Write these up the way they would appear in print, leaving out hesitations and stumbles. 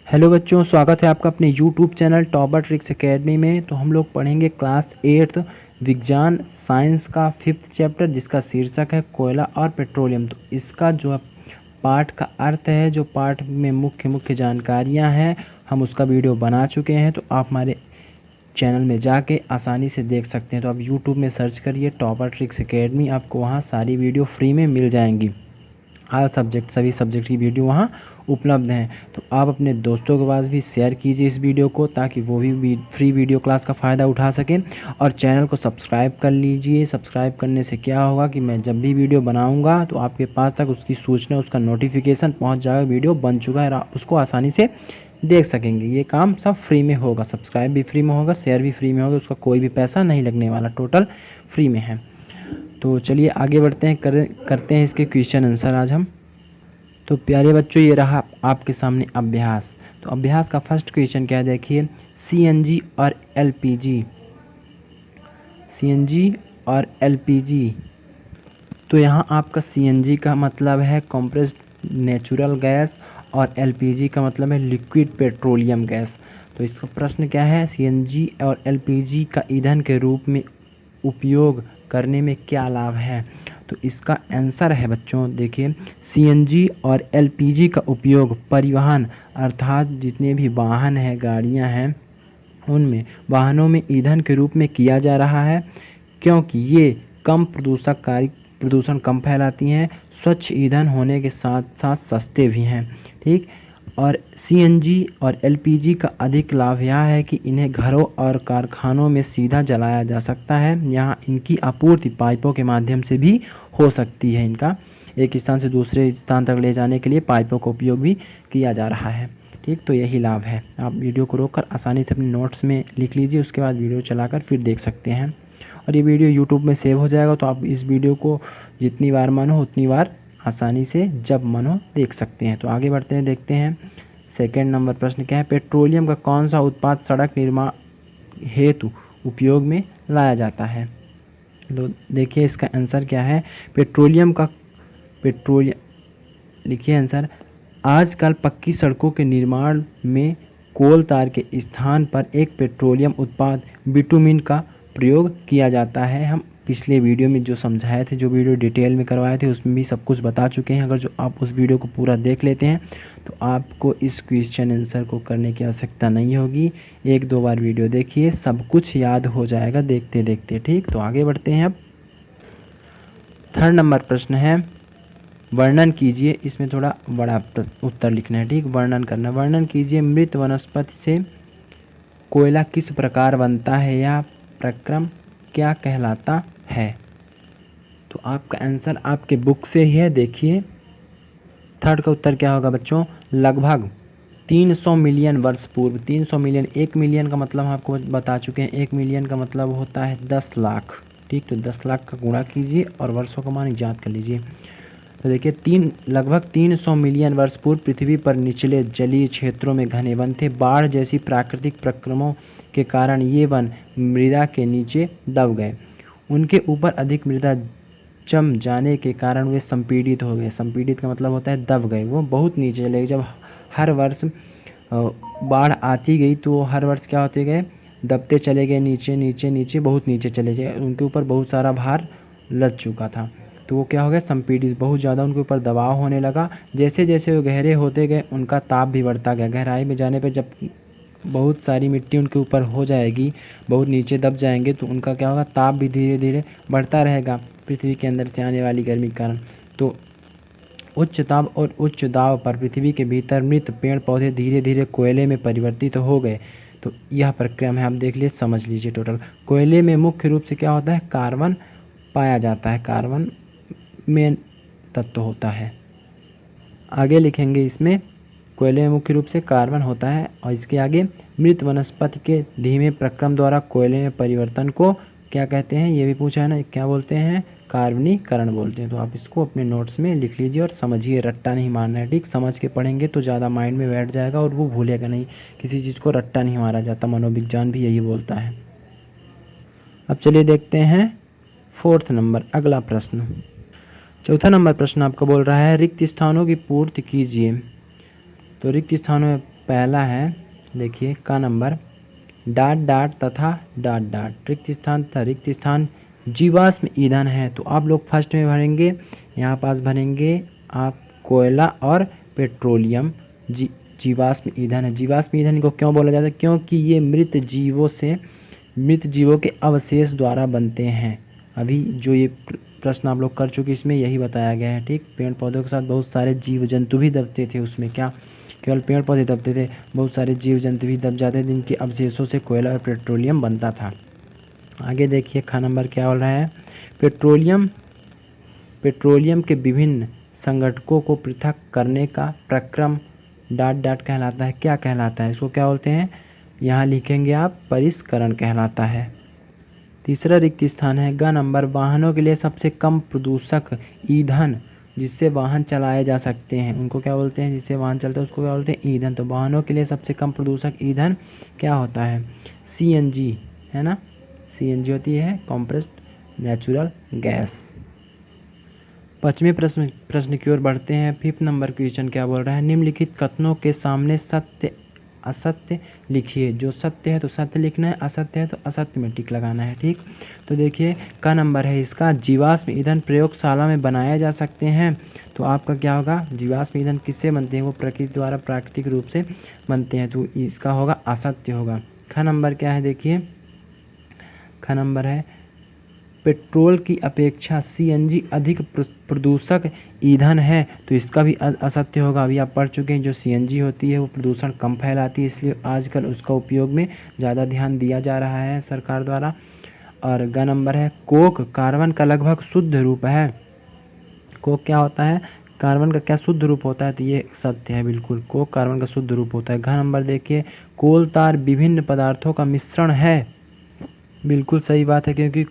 Hello बच्चों, स्वागत है आपका अपने YouTube channel topper tricks academy में। तो हम लोग पढ़ेंगे क्लास 8 विज्ञान साइंस का 5th चैप्टर, जिसका शीर्षक है कोयला और पेट्रोलियम। तो इसका जो पाठ का अर्थ है, जो पाठ में मुख्य जानकारियां हैं, हम उसका वीडियो बना चुके हैं। तो आप हमारे चैनल में जाके आसानी से देख सकते हैं। तो आप यूट्यूब में सर्च करिए टॉपर ट्रिक्स एकेडमी, आपको वहाँ सारी वीडियो फ्री में मिल जाएंगी। सभी सब्जेक्ट की वीडियो वहाँ उपलब्ध हैं। तो आप अपने दोस्तों के पास भी शेयर कीजिए इस वीडियो को, ताकि वो भी फ्री वीडियो क्लास का फ़ायदा उठा सकें। और चैनल को सब्सक्राइब कर लीजिए। सब्सक्राइब करने से क्या होगा कि मैं जब भी वीडियो बनाऊंगा तो आपके पास तक उसकी सूचना, उसका नोटिफिकेशन पहुंच जाएगा। वीडियो बन चुका है, आप उसको आसानी से देख सकेंगे। ये काम सब फ्री में होगा, सब्सक्राइब भी फ्री में होगा, शेयर भी फ्री में होगा, उसका कोई भी पैसा नहीं लगने वाला, टोटल फ्री में है। तो चलिए आगे बढ़ते हैं, करते हैं इसके क्वेश्चन आंसर आज हम। तो प्यारे बच्चों, ये रहा आपके सामने अभ्यास। तो अभ्यास का फर्स्ट क्वेश्चन क्या है, देखिए। सीएनजी और एलपीजी, सीएनजी और एलपीजी। तो यहाँ आपका सीएनजी का मतलब है कंप्रेस्ड नेचुरल गैस, और एलपीजी का मतलब है लिक्विड पेट्रोलियम गैस। तो इसका प्रश्न क्या है, सीएनजी और एलपीजी का ईंधन के रूप में उपयोग करने में क्या लाभ है। तो इसका आंसर है बच्चों, देखिए, सीएनजी और एलपीजी का उपयोग परिवहन, अर्थात जितने भी वाहन हैं, गाड़ियां हैं, उनमें वाहनों में ईंधन के रूप में किया जा रहा है, क्योंकि ये कम प्रदूषण कम फैलाती हैं, स्वच्छ ईंधन होने के साथ साथ सस्ते भी हैं। ठीक। और सीएनजी और एलपीजी का अधिक लाभ यह है कि इन्हें घरों और कारखानों में सीधा जलाया जा सकता है। यहाँ इनकी आपूर्ति पाइपों के माध्यम से भी हो सकती है। इनका एक स्थान से दूसरे स्थान तक ले जाने के लिए पाइपों का उपयोग भी किया जा रहा है। ठीक। तो यही लाभ है। आप वीडियो को रोककर आसानी से अपने नोट्स में लिख लीजिए, उसके बाद वीडियो चलाकर फिर देख सकते हैं। और ये वीडियो यूट्यूब में सेव हो जाएगा, तो आप इस वीडियो को जितनी बार मन हो उतनी बार आसानी से जब मन हो देख सकते हैं। तो आगे बढ़ते हैं, देखते हैं सेकेंड नंबर प्रश्न क्या है। पेट्रोलियम का कौन सा उत्पाद सड़क निर्माण हेतु उपयोग में लाया जाता है। तो देखिए इसका आंसर क्या है। पेट्रोलियम, लिखिए आंसर। आजकल पक्की सड़कों के निर्माण में कोल तार के स्थान पर एक पेट्रोलियम उत्पाद बिटुमिन का प्रयोग किया जाता है। हम पिछले वीडियो में जो समझाए थे, जो वीडियो डिटेल में करवाए थे, उसमें भी सब कुछ बता चुके हैं। अगर जो आप उस वीडियो को पूरा देख लेते हैं तो आपको इस क्वेश्चन आंसर को करने की आवश्यकता नहीं होगी। एक दो बार वीडियो देखिए, सब कुछ याद हो जाएगा देखते देखते। ठीक। तो आगे बढ़ते हैं। अब थर्ड नंबर प्रश्न है, वर्णन कीजिए। इसमें थोड़ा बड़ा उत्तर लिखना है। ठीक। वर्णन करना, वर्णन कीजिए मृत वनस्पति से कोयला किस प्रकार बनता है, या प्रक्रम क्या कहलाता है। तो आपका आंसर आपके बुक से ही है। देखिए थर्ड का उत्तर क्या होगा बच्चों, लगभग 300 मिलियन वर्ष पूर्व। 300 मिलियन, 1 मिलियन का मतलब हम आपको बता चुके हैं। 1 मिलियन का मतलब होता है 10 लाख। ठीक। तो 10 लाख का गुणा कीजिए और वर्षों का मान ज्ञात कर लीजिए। तो देखिए लगभग 300 मिलियन वर्ष पूर्व पृथ्वी पर निचले जलीय क्षेत्रों में घने वन थे। बाढ़ जैसी प्राकृतिक प्रक्रमों के कारण ये वन मृदा के नीचे दब गए। उनके ऊपर अधिक मृदा जम जाने के कारण वे संपीड़ित हो गए। संपीड़ित का मतलब होता है दब गए, वो बहुत नीचे चले गए। जब हर वर्ष बाढ़ आती गई तो हर वर्ष क्या होते गए, दबते चले गए, नीचे नीचे नीचे, बहुत नीचे चले गए। उनके ऊपर बहुत सारा भार लद चुका था, तो वो क्या हो गया, संपीड़ित, बहुत ज़्यादा उनके ऊपर दबाव होने लगा। जैसे जैसे वो गहरे होते गए उनका ताप भी बढ़ता गया। गहराई में जाने पर जब बहुत सारी मिट्टी उनके ऊपर हो जाएगी, बहुत नीचे दब जाएंगे, तो उनका क्या होगा, ताप भी धीरे धीरे बढ़ता रहेगा पृथ्वी के अंदर से आने वाली गर्मी के कारण। तो उच्च ताप और उच्च दाब पर पृथ्वी के भीतर मृत पेड़ पौधे धीरे धीरे कोयले में परिवर्तित हो गए। तो यह प्रक्रिया में आप देख लीजिए, समझ लीजिए। टोटल कोयले में मुख्य रूप से क्या होता है, कार्बन पाया जाता है। कार्बन मेन तत्व होता है। आगे लिखेंगे इसमें, कोयले में मुख्य रूप से कार्बन होता है। और इसके आगे मृत वनस्पति के धीमे प्रक्रम द्वारा कोयले में परिवर्तन को क्या कहते हैं, ये भी पूछा है ना, क्या बोलते हैं, कार्बनीकरण बोलते हैं। तो आप इसको अपने नोट्स में लिख लीजिए और समझिए, रट्टा नहीं मारना है। ठीक। समझ के पढ़ेंगे तो ज़्यादा माइंड में बैठ जाएगा और वो भूलेगा नहीं। किसी चीज़ को रट्टा नहीं मारा जाता, मनोविज्ञान भी यही बोलता है। अब चलिए देखते हैं फोर्थ नंबर, अगला प्रश्न। चौथा नंबर प्रश्न आपका बोल रहा है, रिक्त स्थानों की पूर्ति कीजिए। तो रिक्त स्थानों में पहला है, देखिए का नंबर, डाट डाट तथा डाट डाट, रिक्त स्थान तथा रिक्त स्थान जीवाश्म ईंधन है। तो आप लोग फर्स्ट में भरेंगे, यहाँ पास भरेंगे आप कोयला और पेट्रोलियम। जीवाश्म ईंधन है। जीवाश्म ईंधन को क्यों बोला जाता है? क्योंकि ये मृत जीवों के अवशेष द्वारा बनते हैं। अभी जो ये प्रश्न आप लोग कर चुके, इसमें यही बताया गया है। ठीक, पेड़ पौधों के साथ बहुत सारे जीव जंतु भी दबते थे उसमें। क्या केवल पेड़ पौधे दबते थे? बहुत सारे जीव जंतु भी दब जाते थे, जिनके अवशेषों से कोयला और पेट्रोलियम बनता था। आगे देखिए ख नंबर क्या हो रहा है, पेट्रोलियम के विभिन्न संघटकों को पृथक करने का प्रक्रम डाट डाट कहलाता है। क्या कहलाता है? इसको क्या बोलते हैं? यहाँ लिखेंगे आप, परिष्करण कहलाता है। तीसरा रिक्त स्थान है ग नंबर, वाहनों के लिए सबसे कम प्रदूषक ईंधन जिससे वाहन चलाए जा सकते हैं, उनको क्या बोलते हैं? जिससे वाहन चलते हैं उसको क्या बोलते हैं? ईंधन। तो वाहनों के लिए सबसे कम प्रदूषक ईंधन क्या होता है? CNG है ना, CNG होती है, कॉम्प्रेस्ड नेचुरल गैस। पांचवें प्रश्न की ओर बढ़ते हैं। 5th नंबर क्वेश्चन क्या बोल रहा है, निम्नलिखित कथनों के सामने सत्य असत्य लिखिए। जो सत्य है तो सत्य लिखना है, असत्य है तो असत्य में टिक लगाना है। ठीक, तो देखिए का नंबर है इसका, जीवाश्म ईंधन प्रयोगशाला में बनाए जा सकते हैं। तो आपका क्या होगा, जीवाश्म ईंधन किससे बनते हैं? वो प्रकृति द्वारा प्राकृतिक रूप से बनते हैं, तो इसका होगा असत्य होगा। ख नंबर क्या है, देखिए ख नंबर है, पेट्रोल की अपेक्षा CNG अधिक प्रदूषक ईंधन है। तो इसका भी असत्य होगा। अभी आप पढ़ चुके हैं, जो CNG होती है वो प्रदूषण कम फैलाती है, इसलिए आजकल उसका उपयोग में ज़्यादा ध्यान दिया जा रहा है सरकार द्वारा। और ग नंबर है, कोक कार्बन का लगभग शुद्ध रूप है। कोक क्या होता है? कार्बन का क्या शुद्ध रूप होता है? तो ये सत्य है, बिल्कुल कोक कार्बन का शुद्ध रूप होता है। घ नंबर देखिए, कोल तार विभिन्न पदार्थों का मिश्रण है। बिल्कुल सही बात है, क्योंकि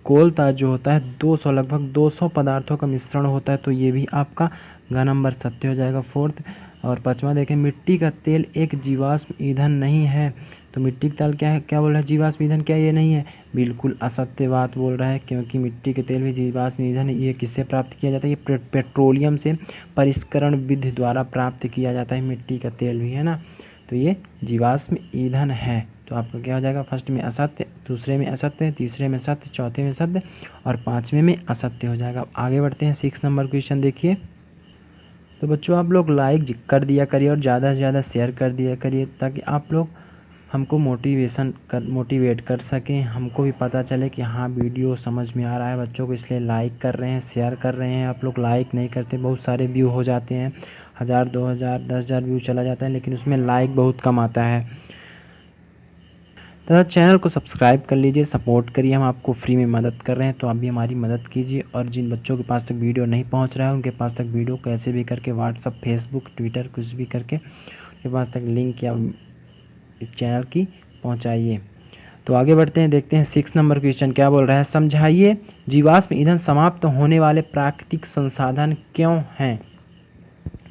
कोल तार जो होता है लगभग 200 पदार्थों का मिश्रण होता है। तो ये भी आपका ग नंबर सत्य हो जाएगा, 4th। और 5वां देखें, मिट्टी का तेल एक जीवाश्म ईंधन नहीं है। तो मिट्टी का तेल क्या है? क्या बोल रहा है? जीवाश्म ईंधन क्या ये नहीं है? बिल्कुल असत्य बात बोल रहा है, क्योंकि मिट्टी के तेल भी जीवाश्म ईंधन है। ये किससे प्राप्त किया जाता है? ये पेट्रोलियम से परिष्करण विधि द्वारा प्राप्त किया जाता है मिट्टी का तेल भी, है ना। तो ये जीवाश्म ईंधन है। तो आपका क्या हो जाएगा, फर्स्ट में असत्य, दूसरे में असत्य, तीसरे में सत्य, चौथे में सत्य और 5वें में असत्य हो जाएगा। आगे बढ़ते हैं। 6 नंबर क्वेश्चन देखिए। तो बच्चों आप लोग लाइक कर दिया करिए और ज़्यादा से ज़्यादा शेयर कर दिया करिए, ताकि आप लोग हमको मोटिवेट कर सकें, हमको भी पता चले कि हाँ वीडियो समझ में आ रहा है बच्चों को, इसलिए लाइक कर रहे हैं, शेयर कर रहे हैं। आप लोग लाइक नहीं करते, बहुत सारे व्यू हो जाते हैं, 1000, 2000, 10,000 व्यू चला जाता है, लेकिन उसमें लाइक बहुत कम आता है। तथा चैनल को सब्सक्राइब कर लीजिए, सपोर्ट करिए, हम आपको फ्री में मदद कर रहे हैं, तो आप भी हमारी मदद कीजिए। और जिन बच्चों के पास तक वीडियो नहीं पहुंच रहा है, उनके पास तक वीडियो कैसे भी करके व्हाट्सअप, फेसबुक, ट्विटर कुछ भी करके उनके पास तक लिंक या इस चैनल की पहुंचाइए। तो आगे बढ़ते हैं, देखते हैं 6 नंबर क्वेश्चन क्या बोल रहा है, समझाइए जीवाश्म ईंधन समाप्त होने वाले प्राकृतिक संसाधन क्यों हैं।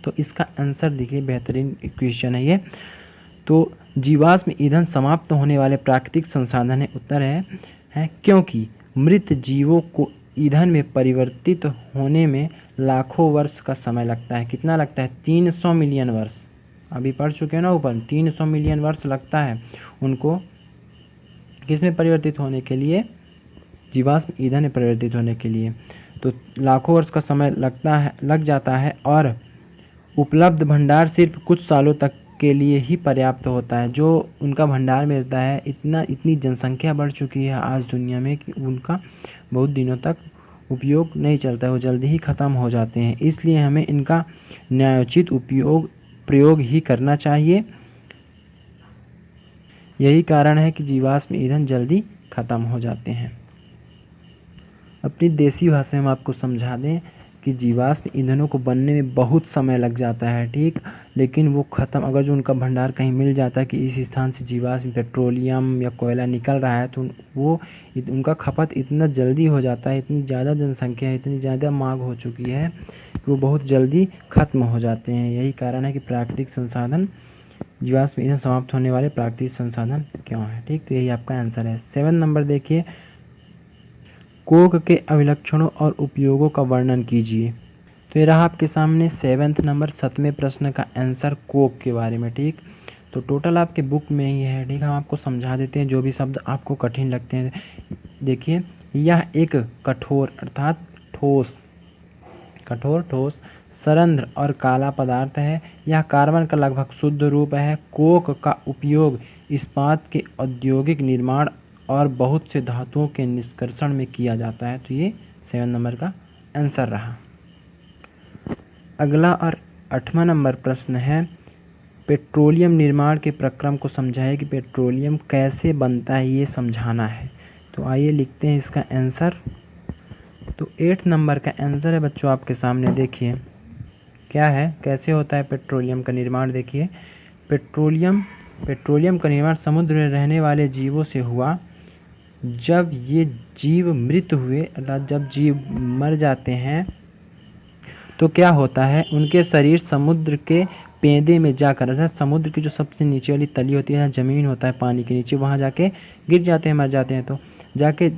तो इसका आंसर देखिए, बेहतरीन क्वेश्चन है ये। तो जीवाश्म ईंधन समाप्त होने वाले प्राकृतिक संसाधन है, उत्तर है क्योंकि मृत जीवों को ईंधन में परिवर्तित होने में लाखों वर्ष का समय लगता है। कितना लगता है? 300 मिलियन वर्ष। अभी पढ़ चुके हैं ना ऊपर, 300 मिलियन वर्ष लगता है उनको किसमें परिवर्तित होने के लिए, जीवाश्म ईंधन में परिवर्तित होने के लिए। तो लाखों वर्ष का समय लग जाता है, और उपलब्ध भंडार सिर्फ कुछ सालों तक के लिए ही पर्याप्त होता है। जो उनका भंडार मिलता है, इतनी जनसंख्या बढ़ चुकी है आज दुनिया में कि उनका बहुत दिनों तक उपयोग नहीं चलता है, वो जल्दी ही ख़त्म हो जाते हैं। इसलिए हमें इनका न्यायोचित प्रयोग ही करना चाहिए। यही कारण है कि जीवाश्म ईंधन जल्दी ख़त्म हो जाते हैं। अपनी देसी भाषा में आपको समझा दें कि जीवाश्म ईंधनों को बनने में बहुत समय लग जाता है, ठीक, लेकिन वो ख़त्म, अगर जो उनका भंडार कहीं मिल जाता है कि इस स्थान से जीवाश्म पेट्रोलियम या कोयला निकल रहा है, तो वो उनका खपत इतना जल्दी हो जाता है, इतनी ज़्यादा जनसंख्या है, इतनी ज़्यादा मांग हो चुकी है कि वो बहुत जल्दी ख़त्म हो जाते हैं। यही कारण है कि प्राकृतिक संसाधन, जीवाश्म ईंधन समाप्त होने वाले प्राकृतिक संसाधन क्यों है, ठीक। तो यही आपका आंसर है। 7 नंबर देखिए, कोक के अभिलक्षणों और उपयोगों का वर्णन कीजिए। तो ये रहा आपके सामने 7th नंबर 7वें प्रश्न का आंसर कोक के बारे में। ठीक, तो टोटल आपके बुक में ही है। ठीक, हम आपको समझा देते हैं जो भी शब्द आपको कठिन लगते हैं। देखिए, यह एक कठोर अर्थात ठोस, कठोर, ठोस, सरंध्र और काला पदार्थ है। यह कार्बन का लगभग शुद्ध रूप है। कोक का उपयोग इस्पात के औद्योगिक निर्माण और बहुत से धातुओं के निष्कर्षण में किया जाता है। तो ये 7 नंबर का आंसर रहा। अगला और 8वां नंबर प्रश्न है, पेट्रोलियम निर्माण के प्रक्रम को समझाइए कि पेट्रोलियम कैसे बनता है, ये समझाना है। तो आइए लिखते हैं इसका आंसर। तो 8 नंबर का आंसर है बच्चों आपके सामने। देखिए क्या है, कैसे होता है पेट्रोलियम का निर्माण। देखिए, पेट्रोलियम का निर्माण समुद्र में रहने वाले जीवों से हुआ। जब ये जीव मृत हुए, अर्थात जब जीव मर जाते हैं तो क्या होता है, उनके शरीर समुद्र के पेंदे में जाकर, अर्थात समुद्र की जो सबसे नीचे वाली तली होती है, ज़मीन होता है पानी के नीचे, वहाँ जाके गिर जाते हैं, मर जाते हैं। तो जाके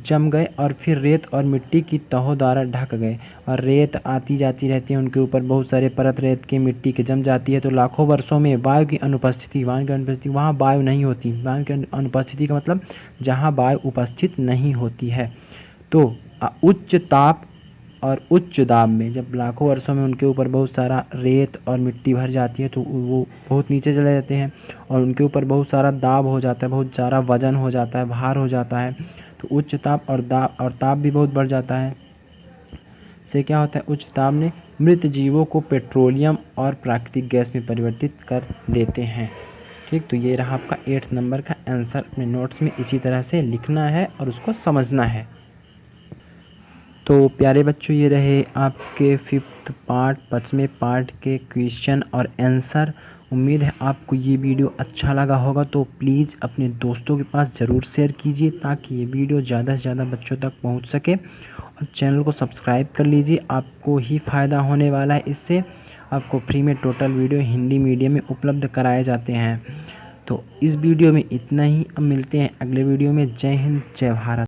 जम गए और फिर रेत और मिट्टी की तहों द्वारा ढक गए, और रेत आती जाती रहती है, उनके ऊपर बहुत सारे परत रेत की मिट्टी के जम जाती है। तो लाखों वर्षों में वायु की अनुपस्थिति, वहाँ वायु नहीं होती। वायु की अनुपस्थिति का मतलब जहाँ वायु उपस्थित नहीं होती है। तो उच्च ताप और उच्च दाब में, जब लाखों वर्षों में उनके ऊपर बहुत सारा रेत और मिट्टी भर जाती है तो वो बहुत नीचे चले जाते हैं और उनके ऊपर बहुत सारा दाब हो जाता है, बहुत सारा वजन हो जाता है, भार हो जाता है। तो उच्च ताप और ताप भी बहुत बढ़ जाता है। से क्या होता है, उच्च ताप ने मृत जीवों को पेट्रोलियम और प्राकृतिक गैस में परिवर्तित कर देते हैं। ठीक, तो ये रहा आपका 8 नंबर का आंसर। अपने नोट्स में इसी तरह से लिखना है और उसको समझना है। तो प्यारे बच्चों, ये रहे आपके 5th पार्ट, 5वें पार्ट के क्वेश्चन और आंसर। उम्मीद है आपको ये वीडियो अच्छा लगा होगा। तो प्लीज़ अपने दोस्तों के पास ज़रूर शेयर कीजिए ताकि ये वीडियो ज़्यादा से ज़्यादा बच्चों तक पहुंच सके, और चैनल को सब्सक्राइब कर लीजिए, आपको ही फ़ायदा होने वाला है। इससे आपको फ्री में टोटल वीडियो हिंदी मीडियम में उपलब्ध कराए जाते हैं। तो इस वीडियो में इतना ही, अब मिलते हैं अगले वीडियो में। जय हिंद, जय भारत।